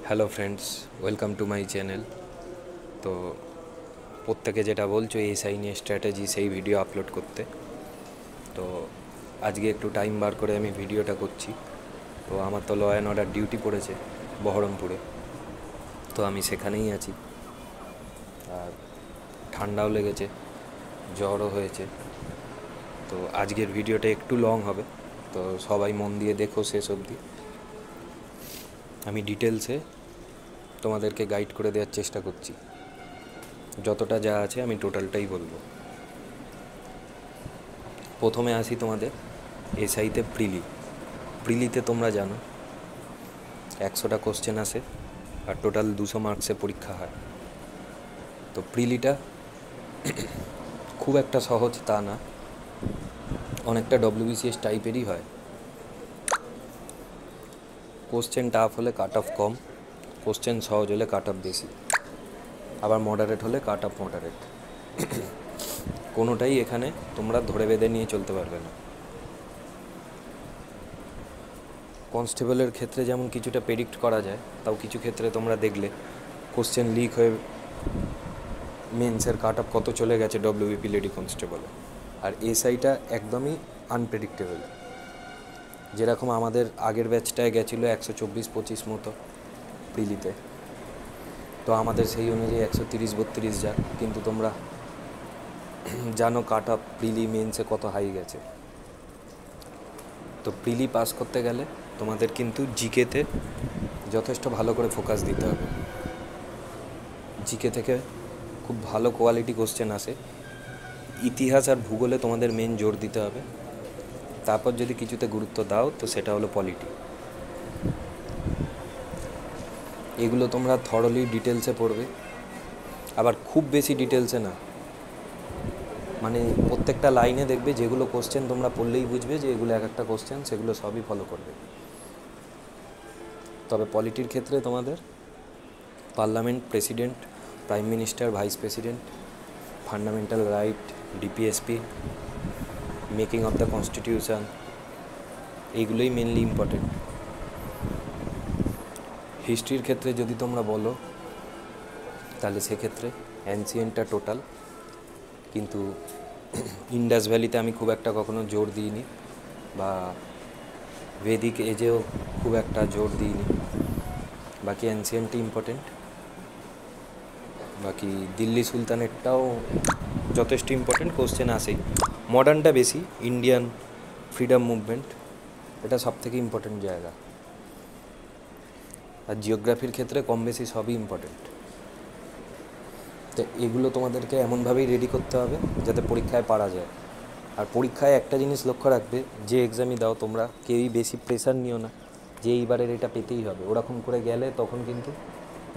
Hello friends, welcome to my channel. তো প্রত্যেকে যেটা বলছো এসআই নিয়ে স্ট্র্যাটেজি, সেই ভিডিও আপলোড করতে, তো আজকে একটু টাইম বার করে আমি ভিডিওটা করছি। তো আমার তো ল অ্যান্ড অর্ডার ডিউটি পড়েছে বহরমপুরে, তো আমি সেখানেই আছি। আর ঠান্ডাও লেগেছে, জ্বরও হয়েছে। তো আজকের ভিডিওটা একটু লং হবে, তো সবাই মন দিয়ে দেখো শেষ অবধি। আমি ডিটেলসে তোমাদেরকে গাইড করে দেওয়ার চেষ্টা করছি, যতটা যা আছে আমি টোটালটাই বলবো। প্রথমে আসি তোমাদের এসআইতে প্রিলিতে তোমরা জানো 100টা কোশ্চেন আসে আর টোটাল 200 মার্কসে পরীক্ষা হয়। তো প্রিলিটা খুব একটা সহজ তা না, অনেকটা ডব্লিউবিসিএস টাইপেরই হয়। কোশ্চেন টাফ হলে কাট অফ কম, কোশ্চেন সহজ হলে কাট অফ বেশি, আবার মডারেট হলে কাট অফ মডারেট। কোনোটাই এখানে তোমরা ধরে বেঁধে নিয়ে চলতে পারবে না। কনস্টেবলের ক্ষেত্রে যেমন কিছুটা প্রেডিক্ট করা যায়, তাও কিছু ক্ষেত্রে তোমরা দেখলে কোশ্চেন লিক হয়ে মেন্সের কাট অফ কত চলে গেছে ডব্লিউবিপি লেডি কনস্টেবলে। আর এসআইটা একদমই আনপ্রেডিক্টেবল। যেরকম আমাদের আগের ব্যাচটায় গেছিলো 124-25 মতো প্রিলিতে, তো আমাদের সেই অনুযায়ী 130-32 যাক, কিন্তু তোমরা জানো কাট অফ প্রিলি মেন্সে কত হাই গেছে। তো প্রিলি পাস করতে গেলে তোমাদের কিন্তু জিকেতে যথেষ্ট ভালো করে ফোকাস দিতে হবে। জিকে থেকে খুব ভালো কোয়ালিটি কোশ্চেন আসে। ইতিহাস আর ভূগোলে তোমাদের মেন জোর দিতে হবে। তারপর যদি কিছুতে গুরুত্ব দাও তো সেটা হলো পলিটি। এগুলো তোমরা থরলি ডিটেলসে পড়বে, আবার খুব বেশি ডিটেলসে না, মানে প্রত্যেকটা লাইনে দেখবে যেগুলো কোশ্চেন তোমরা পড়লেই বুঝবে যে এগুলো এক একটা কোশ্চেন, সেগুলো সবই ফলো করবে। তবে পলিটির ক্ষেত্রে তোমাদের parliament, president, prime minister, vice president, fundamental right, DPSP, making of the constitution, এইগুলোই মেনলি ইম্পর্টেন্ট। হিস্ট্রির ক্ষেত্রে যদি তোমরা বলো তাহলে সেক্ষেত্রে অ্যানসিয়েন্টটা টোটাল, কিন্তু ইন্ডাস ভ্যালিতে আমি খুব একটা কখনো জোর দিইনি, বা ভেদিক এজেও খুব একটা জোর দিইনি। বাকি অ্যানসিয়েন্টই ইম্পর্টেন্ট। বাকি দিল্লি সুলতানেরটাও যথেষ্ট ইম্পর্টেন্ট, কোশ্চেন আসেই। মডার্নটা বেশি, ইন্ডিয়ান ফ্রিডম মুভমেন্ট, এটা সবথেকে ইম্পর্টেন্ট জায়গা। আর জিওগ্রাফির ক্ষেত্রে কম বেশি সবই ইম্পর্টেন্ট। তো এগুলো তোমাদেরকে এমনভাবেই রেডি করতে হবে যাতে পরীক্ষায় পারা যায়। আর পরীক্ষায় একটা জিনিস লক্ষ্য রাখবে, যে এক্সামই দাও তোমরা কেউই বেশি প্রেশার নিও না যে এইবারের এটা পেতেই হবে। ওরকম করে গেলে তখন কিন্তু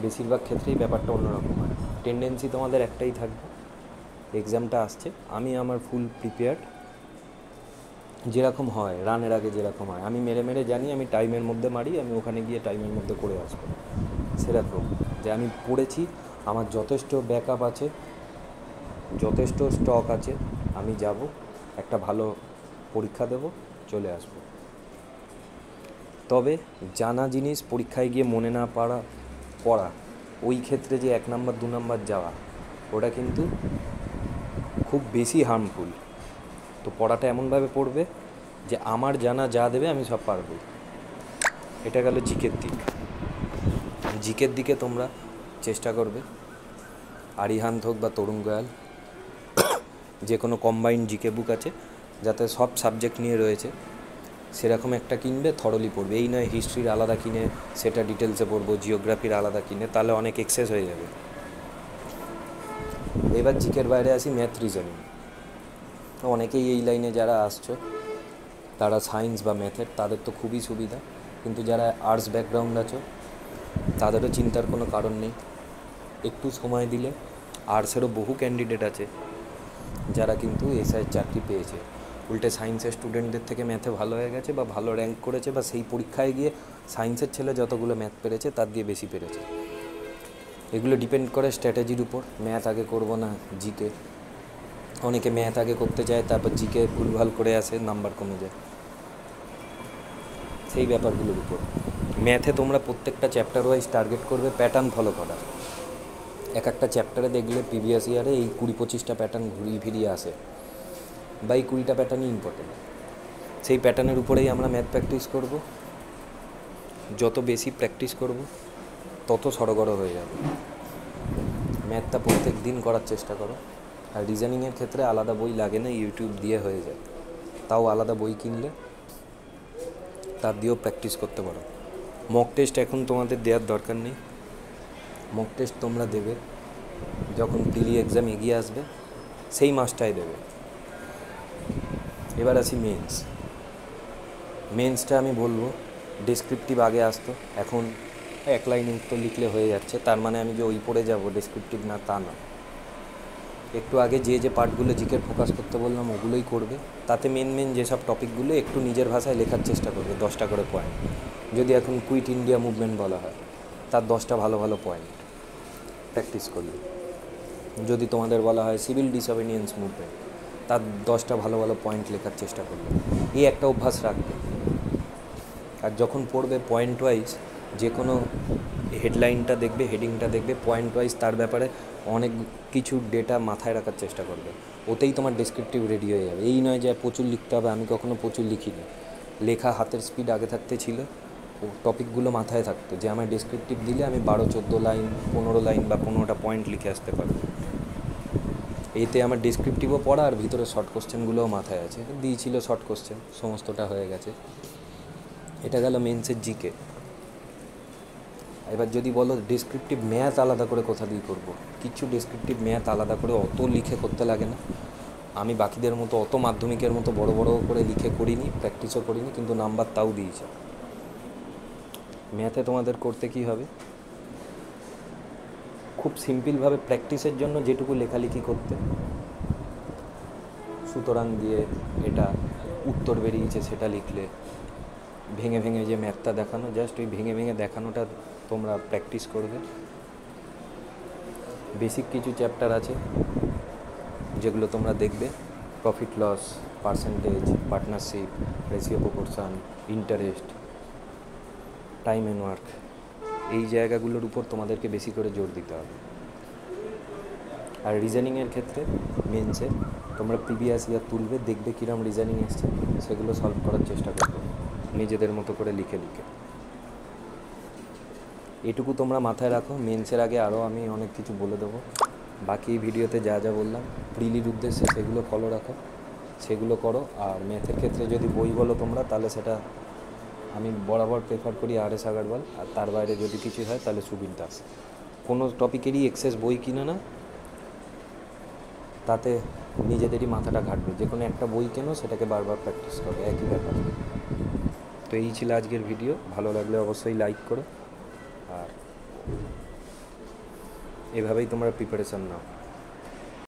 বেশিরভাগ ক্ষেত্রেই ব্যাপারটা অন্যরকম হয়। টেন্ডেন্সি তোমাদের একটাই থাকবে, এক্সামটা আসছে, আমি আমার ফুল প্রিপেয়ার্ড, যেরকম হয় রানের আগে যেরকম হয় আমি মেরে মেরে জানি আমি টাইমের মধ্যে মারি, আমি ওখানে গিয়ে টাইমের মধ্যে করে আসবো। সেরকম যে আমি পড়েছি, আমার যথেষ্ট ব্যাকআপ আছে, যথেষ্ট স্টক আছে, আমি যাব, একটা ভালো পরীক্ষা দেব, চলে আসব। তবে জানা জিনিস পরীক্ষায় গিয়ে মনে না পড়া, ওই ক্ষেত্রে যে 1 নাম্বার 2 নাম্বার যাওয়া, ওটা কিন্তু খুব বেশি হার্মফুল। তো পড়াটা এমনভাবে পড়বে যে আমার জানা যা দেবে আমি সব পারবো। এটা গেল জিকের দিক। জিকের দিকে তোমরা চেষ্টা করবে আরিহান্ত হোক বা তরুণ গোয়াল, যে কোনো কম্বাইন্ড জিকে বুক আছে যাতে সব সাবজেক্ট নিয়ে রয়েছে, সেরকম একটা কিনবে, থরলি পড়বে। এই নয় হিস্ট্রির আলাদা কিনে সেটা ডিটেলসে পড়বো, জিওগ্রাফির আলাদা কিনে, তাহলে অনেক এক্সেস হয়ে যাবে। এবার জিকের বাইরে আসি ম্যাথ রিজনিং। অনেকেই এই লাইনে যারা আসছো তারা সায়েন্স বা ম্যাথের, তাদের তো খুবই সুবিধা, কিন্তু যারা আর্টস ব্যাকগ্রাউন্ড আছো তাদেরও চিন্তার কোনো কারণ নেই। একটু সময় দিলে আর্টসেরও বহু ক্যান্ডিডেট আছে যারা কিন্তু এসআইয়ের চাকরি পেয়েছে। উল্টে সায়েন্সের স্টুডেন্টদের থেকে ম্যাথে ভালো হয়ে গেছে বা ভালো র্যাঙ্ক করেছে, বা সেই পরীক্ষায় গিয়ে সায়েন্সের ছেলে যতগুলো ম্যাথ পেরেছে তার দিয়ে বেশি পেরেছে। এগুলো ডিপেন্ড করে স্ট্র্যাটেজির উপর। ম্যাথ আগে করব না জিকে, অনেকে ম্যাথ আগে করতে চায় তারপর জিকে ভুলভাল করে আসে, নাম্বার কমে যায়। সেই ব্যাপারগুলোর উপর। ম্যাথে তোমরা প্রত্যেকটা চ্যাপ্টার ওয়াইজ টার্গেট করবে প্যাটার্ন ফলো করার। এক একটা চ্যাপ্টারে দেখলে প্রিভিয়াস ইয়ারে এই 20-25টা প্যাটার্ন ঘুরিয়ে ফিরিয়ে আসে, বা এই 20টা প্যাটার্নই ইম্পর্টেন্ট। সেই প্যাটার্নের উপরেই আমরা ম্যাথ প্র্যাকটিস করব। যত বেশি প্র্যাকটিস করব তত সড়গড় হয়ে যাবে। ম্যাথটা প্রত্যেক দিন করার চেষ্টা করো। আর রিজনিংয়ের ক্ষেত্রে আলাদা বই লাগে না, ইউটিউব দিয়ে হয়ে যায়। তাও আলাদা বই কিনলে তার দিয়েও প্র্যাকটিস করতে পারো। মক টেস্ট এখন তোমাদের দেওয়ার দরকার নেই। মক টেস্ট তোমরা দেবে যখন প্রিলি এক্সাম এগিয়ে আসবে, সেই মাসটাই দেবে। এবার আসি মেন্সটা আমি বলবো ডেসক্রিপটিভ আগে আসতো, এখন এক লাইন উত্তর লিখলে হয়ে যাচ্ছে। তার মানে আমি যে ওই পড়ে যাব ডেসক্রিপটিভ না, তা না। একটু আগে যে পার্টগুলো জিকের ফোকাস করতে বললাম ওগুলোই করবে। তাতে মেন যেসব টপিকগুলো একটু নিজের ভাষায় লেখার চেষ্টা করবে, 10টা করে পয়েন্ট। যদি এখন কুইট ইন্ডিয়া মুভমেন্ট বলা হয়, তার 10টা ভালো ভালো পয়েন্ট প্র্যাকটিস করবে। যদি তোমাদের বলা হয় সিভিল ডিসঅবিডিয়েন্স মুভমেন্ট, তার 10টা ভালো ভালো পয়েন্ট লেখার চেষ্টা করবে। এই একটা অভ্যাস রাখবে। আর যখন পড়বে পয়েন্ট ওয়াইজ যে কোনো হেডলাইনটা দেখবে, হেডিংটা দেখবে, পয়েন্ট ওয়াইজ তার ব্যাপারে অনেক কিছু ডেটা মাথায় রাখার চেষ্টা করবে। ওতেই তোমার ডেসক্রিপটিভ রেডি হয়ে যাবে। এই নয় যে প্রচুর লিখতে হবে, আমি কখনো প্রচুর লিখিনি। লেখা হাতের স্পিড আগে থাকতে ছিল, ও টপিকগুলো মাথায় থাকতো যে আমার ডেসক্রিপটিভ দিলে আমি 12-14 লাইন, 15 লাইন বা 15টা পয়েন্ট লিখে আসতে পারবো। এতে আমার ডেসক্রিপটিভও পড়া আর ভিতরে শর্ট কোশ্চেনগুলোও মাথায় আছে। দিয়েছিল শর্ট কোশ্চেন, সমস্তটা হয়ে গেছে। এটা গেল মেন্সের জিকে। এবার যদি বলো ডেসক্রিপটিভ ম্যাথ আলাদা করে কোথা দিয়ে করবো, কিছু ডেসক্রিপটিভ ম্যাথ আলাদা করে অত লিখে করতে লাগে না। আমি বাকিদের মতো অত মাধ্যমিকের মতো বড় বড় করে লিখে করিনি, প্র্যাকটিসও করিনি, কিন্তু নাম্বার তাও দিয়েছে। ম্যাথে তোমাদের করতে কি হবে, খুব সিম্পলভাবে প্র্যাকটিসের জন্য যেটুকু লেখালেখি করতে, সুতরাং দিয়ে এটা উত্তর বেরিয়েছে সেটা লিখলে, ভেঙে ভেঙে যে ম্যাথটা দেখানো, জাস্ট ওই ভেঙে ভেঙে দেখানোটা তোমরা প্র্যাকটিস করবে। বেসিক কিছু চ্যাপ্টার আছে যেগুলো তোমরা দেখবে, profit loss, percentage, partnership, ratio proportion, interest, time and work. এই জায়গাগুলোর উপর তোমাদেরকে বেশি করে জোর দিতে হবে। আর রিজনিংয়ের ক্ষেত্রে মেন্সে তোমরা প্রিভিয়াস ইয়ার তুলবে, দেখবে কীরকম রিজনিং এসছে, সেগুলো সলভ করার চেষ্টা করবে নিজেদের মতো করে লিখে লিখে। এটুকু তোমরা মাথায় রাখো। মেন্সের আগে আরও আমি অনেক কিছু বলে দেবো। বাকি ভিডিওতে যা যা বললাম প্রিলির উদ্দেশ্যে সেগুলো ফলো রাখো, সেগুলো করো। আর ম্যাথের ক্ষেত্রে যদি বই বলো তোমরা, তাহলে সেটা আমি বরাবর প্রেফার করি RS আগারওয়াল। আর তার বাইরে যদি কিছু হয় তাহলে সুবীর দাস। কোনো টপিকেরই এক্সেস বই কিনে না, তাতে নিজেদেরই মাথাটা ঘাটবে। যে কোনো একটা বই কেনো, সেটাকে বারবার প্র্যাকটিস করবে, একই ব্যাপার। তো এই ছিল আজকের ভিডিও। ভালো লাগলে অবশ্যই লাইক করো, আর এভাবেই তোমরা প্রিপারেশান নাও।